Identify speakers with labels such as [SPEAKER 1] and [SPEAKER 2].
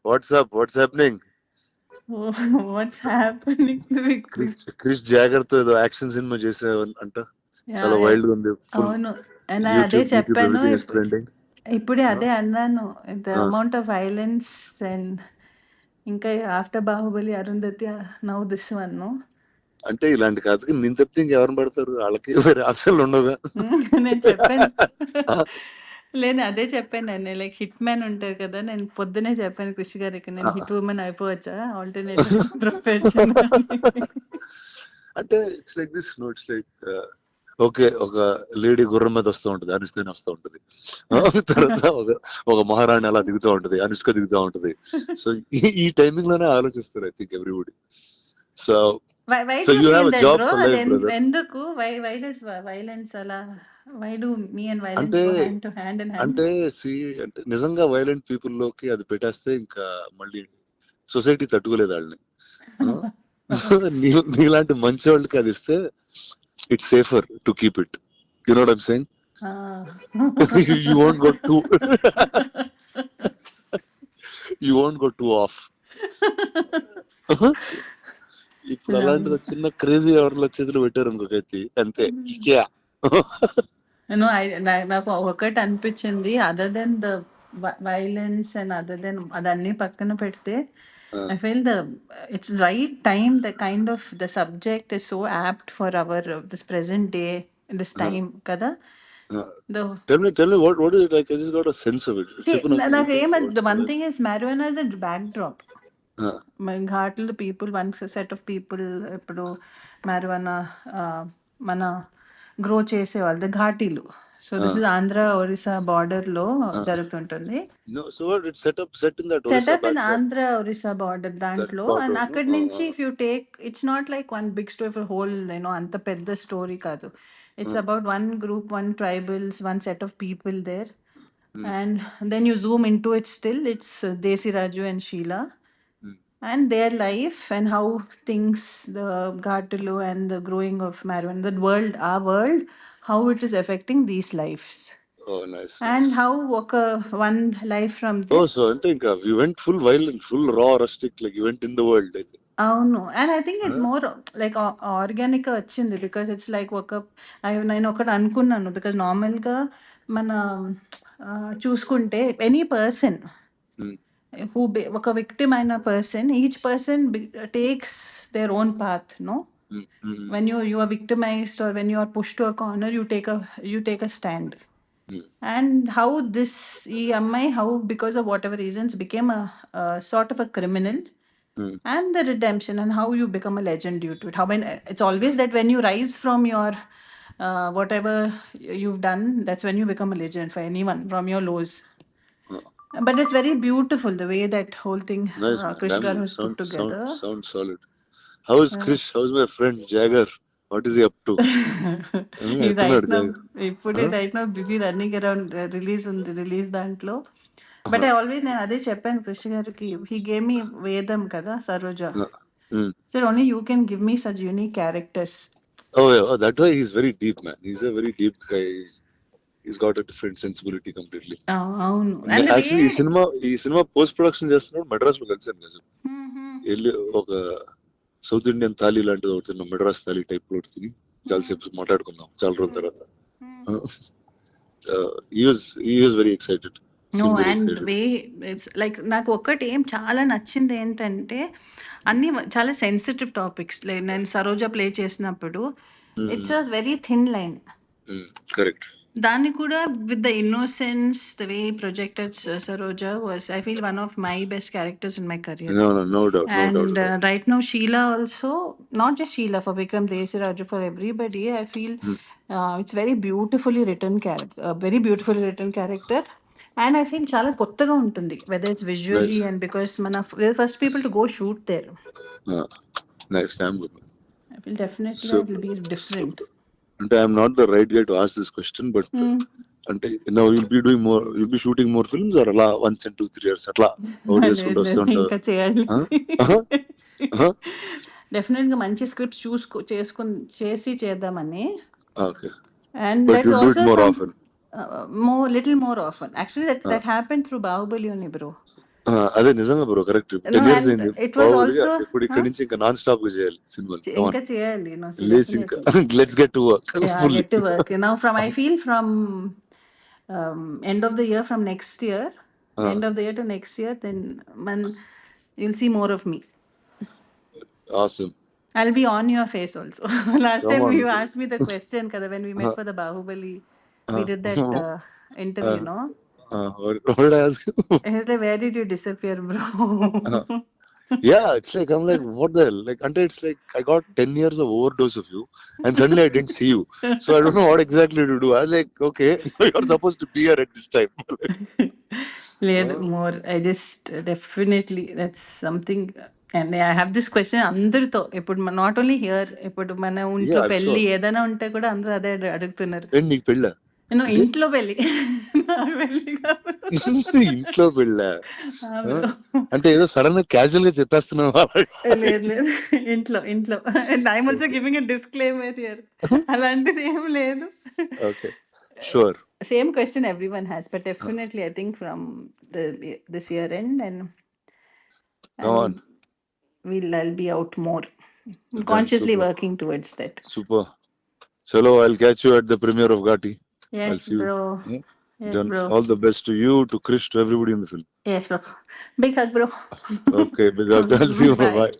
[SPEAKER 1] Watts happening?
[SPEAKER 2] What's happening with
[SPEAKER 1] Krish Jagger తో ఏదో action cinema చేసావు అంట, చాలా వైల్డ్ గా ఉంది. ఫుల్
[SPEAKER 2] అవును. అదే
[SPEAKER 1] యూట్యూబ్
[SPEAKER 2] చెప్పాను.
[SPEAKER 1] Everything is trending.
[SPEAKER 2] ఇప్పుడే అదే అన్నాను. The amount of violence and ఇంకా after Baahubali, Arundhati, now this one.
[SPEAKER 1] అంటే ఇలాంటి కథకి నేను తప్పితే ఇంకెవరిని పడతారు? వాళ్ళకి వేరే ఆప్షన్లు ఉండవుగా.
[SPEAKER 2] నేను చెప్పాను. లేదు అదే చెప్పాను నేను, లైక్ హిట్ మ్యాన్ ఉంటారు కదా, నేను పొద్దునే చెప్పాను కృషి గారికి, నేను హిట్ ఉమెన్ అయిపోవచ్చా ఆల్టర్నేటివ్ ప్రొఫెషన్.
[SPEAKER 1] అంటే it's like this, no it's like okay, ఒక లేడీ గుర్రం మీద వస్తూ ఉంటది, అనుష్కని వస్తూ ఉంటది. తర్వాత ఒక మహారాణి అలా దిగుతూ ఉంటది, అనుష్క దిగుతూ ఉంటది. సో ఈ టైమింగ్ లోనే ఆలోచిస్తారు I think everybody. So
[SPEAKER 2] so
[SPEAKER 1] you have a job for life,
[SPEAKER 2] అది
[SPEAKER 1] బ్రదర్.
[SPEAKER 2] ఎందుకు వై డస్ వైలెన్స్ అలా, why do me and violence
[SPEAKER 1] అంటే
[SPEAKER 2] go hand to hand in hand?
[SPEAKER 1] అంటే అంటే నిజంగా వైలెంట్ పీపుల్ లోకి అది పెట్టేస్తే ఇంకా మళ్ళీ సొసైటీ తట్టుకోలేదు వాళ్ళని. నీలాంటి మంచి వాళ్ళకి అది ఇస్తే it's safer to keep it. You know what I'm saying? You won't go too off. ఇప్పుడు అలాంటిది చిన్న క్రేజీ ఎవరిలో చేతులు పెట్టారు ఇంకొకటి అంతే.
[SPEAKER 2] నాకు ఒకటి అనిపించింది, other than the violence and other than అదన్నీ పక్కన పెడితే, I feel it's right time, the kind of the subject is so apt for our this present day, this time kada.
[SPEAKER 1] Tell me what is it like? I just got a sense of it.
[SPEAKER 2] The one thing is marijuana is a backdrop. ఘాట్లు people, one set of people ఇప్పుడు marijuana మన grow చేసేవాళ్ళు ఘాటీలు. So this is Andhra Orissa border లో జరుగుతుంటుంది. Setup in Andhra Orissa border దాంట్లో. And అక్కడి నుంచి if you take, it's not like one big story for whole, అంత పెద్ద స్టోరీ కాదు. It's about one group, one tribals, one set of people there. And then you zoom into it, still it's Desi Raju and Sheila and their life and how things, the Ghatalu and the growing of marijuana, the world, our world, how it is affecting these lives.
[SPEAKER 1] Oh, nice.
[SPEAKER 2] And how one life from this.
[SPEAKER 1] Oh, so I think you went full violent, full raw, rustic, like you went in the world, I think.
[SPEAKER 2] అవును. And I think it's more like organic వచ్చింది, because it's like నేను ఒకటి అనుకున్నాను, because నార్మల్గా మన చూసుకుంటే any person who ఒక victim అయిన person, each person takes their own path, no? when you are victimized or when you are pushed to a corner, you take a stand. And how this ఈ అమ్మాయి, how because of whatever reasons became a sort of a criminal, and the redemption and how you become a legend due to it. How when it's always that when you rise from your whatever you've done, that's when you become a legend for anyone, from your lows. But it's very beautiful the way that whole thing Krish Garu has put together.
[SPEAKER 1] Sounds solid. How is Krish? How is my friend Jagger? What is he up to?
[SPEAKER 2] He's right now busy running around, release దాంట్లో. But I always, నేను అదే చెప్పాను కృష్ణ గారికి, he gave me వేదం కదా, Saroja. So only you can give me such unique characters.
[SPEAKER 1] Oh, that way he's very deep, man. He's a very deep guy. He's got a different sensibility completely.
[SPEAKER 2] అవును.
[SPEAKER 1] Actually ఈ cinema post production చేస్తున్నాడు మెడ్రాస్ లో కలిసాను కదా. వెళ్ళి ఒక south Indian thali లాంటిది ఒకటి తిన్నాం, మెడ్రాస్ థాలీ టైప్ లో తిని చాలాసేపు మాట్లాడుకున్నాం చాలా రోజుల తర్వాత. he was very excited.
[SPEAKER 2] No, and way it's like నాకు ఒక్కటి ఏం చాలా నచ్చింది ఏంటంటే, అన్ని చాలా సెన్సిటివ్ టాపిక్స్. నేను సరోజ ప్లే చేసినప్పుడు it's a very thin line.
[SPEAKER 1] Correct.
[SPEAKER 2] దాన్ని కూడా with the innocence, the way projected Saroja was, I feel one of my best characters in my career.
[SPEAKER 1] No doubt.
[SPEAKER 2] And right now Sheila also, not just Sheila, for Vikram, Desi Raju, for everybody, I feel it's very beautifully written character. And I feel చాలా కొత్తగా ఉంటుంది, whether it's visually and because we're the first people to go shoot there.
[SPEAKER 1] Nice.
[SPEAKER 2] I feel definitely it will be different.
[SPEAKER 1] And I'm not the right guy to ask this question, but అంటే now you'll be shooting more films or అలా once in 2-3 years అట్లా చేసుకుంటూ వస్తుంటారు?
[SPEAKER 2] ఇంకా చేయాలి. Definite గా మంచి scripts చేసి చేద్దామని.
[SPEAKER 1] Okay.
[SPEAKER 2] And
[SPEAKER 1] But
[SPEAKER 2] that's
[SPEAKER 1] you do it
[SPEAKER 2] also
[SPEAKER 1] more often.
[SPEAKER 2] little more often. Actually that happened through Bahubali only, bro.
[SPEAKER 1] అదే నిజంగా bro, correct.
[SPEAKER 2] No,
[SPEAKER 1] 10 years
[SPEAKER 2] and
[SPEAKER 1] అయింది.
[SPEAKER 2] it was
[SPEAKER 1] బాహుబలి
[SPEAKER 2] also,
[SPEAKER 1] ఇప్పుడు ఇక్కడ నుంచి ఇంకా నాన్ స్టాప్ గా చేయాలి సినిమాలు.
[SPEAKER 2] ఇంకా చేయాలి, no, so
[SPEAKER 1] లేచి ఇంకా
[SPEAKER 2] definitely.
[SPEAKER 1] Let's get to work
[SPEAKER 2] Yeah,
[SPEAKER 1] fully.
[SPEAKER 2] get to work. Now I feel from end of the year, from next year, end of the year to next year, then you'll see more of me.
[SPEAKER 1] Awesome.
[SPEAKER 2] I'll be on your face also. Last
[SPEAKER 1] Come
[SPEAKER 2] time
[SPEAKER 1] on.
[SPEAKER 2] you asked me the question, kada, when we met for the Bahubali, we did that interview, no?
[SPEAKER 1] What did I ask you?
[SPEAKER 2] He was like, where did you disappear, bro?
[SPEAKER 1] Yeah, it's like I'm like, what the hell? Like, until it's like I got 10 years of overdose of you, and suddenly I didn't see you. So I don't know what exactly to do. I was like, okay, you're supposed to be here at this time.
[SPEAKER 2] లేదు, more. I just definitely, that's something. And I have this question అందరితో, ఇప్పుడు not only here, ఇప్పుడు మన ఇంట్లో
[SPEAKER 1] Yeah,
[SPEAKER 2] పెళ్లి
[SPEAKER 1] sure.
[SPEAKER 2] ఏదైనా ఉంటే కూడా అందరూ అదే అడుగుతున్నారు.
[SPEAKER 1] ఏంటి నీకు పెళ్ళా?
[SPEAKER 2] నేను ఇంట్లో పెళ్లి, నాకు పెళ్లి కాదు.
[SPEAKER 1] ఇంట్లో పెళ్ళా?
[SPEAKER 2] ఆ bro.
[SPEAKER 1] అంటే ఏదో సడన్ గా క్యాజువల్ గా చెప్పేస్తున్నావా?
[SPEAKER 2] లేదు లేదు, ఇంట్లో ఇంట్లో. And I'm also giving a disclaimer here. అలాంటిది ఏం లేదు.
[SPEAKER 1] Okay, sure.
[SPEAKER 2] Same question everyone has, but definitely I think from this year end, and
[SPEAKER 1] Come on.
[SPEAKER 2] I'll be out more. I'm consciously
[SPEAKER 1] super.
[SPEAKER 2] working towards that.
[SPEAKER 1] Super. Chalo, I'll catch you at the premiere of Ghati. I'll
[SPEAKER 2] Yes,
[SPEAKER 1] see you.
[SPEAKER 2] bro. Yes,
[SPEAKER 1] Done.
[SPEAKER 2] bro.
[SPEAKER 1] All the best to you, to Krish, to everybody in the film.
[SPEAKER 2] Yes, bro. Big hug, bro.
[SPEAKER 1] Okay, big up. I'll see you.
[SPEAKER 2] Bye.
[SPEAKER 1] Bye.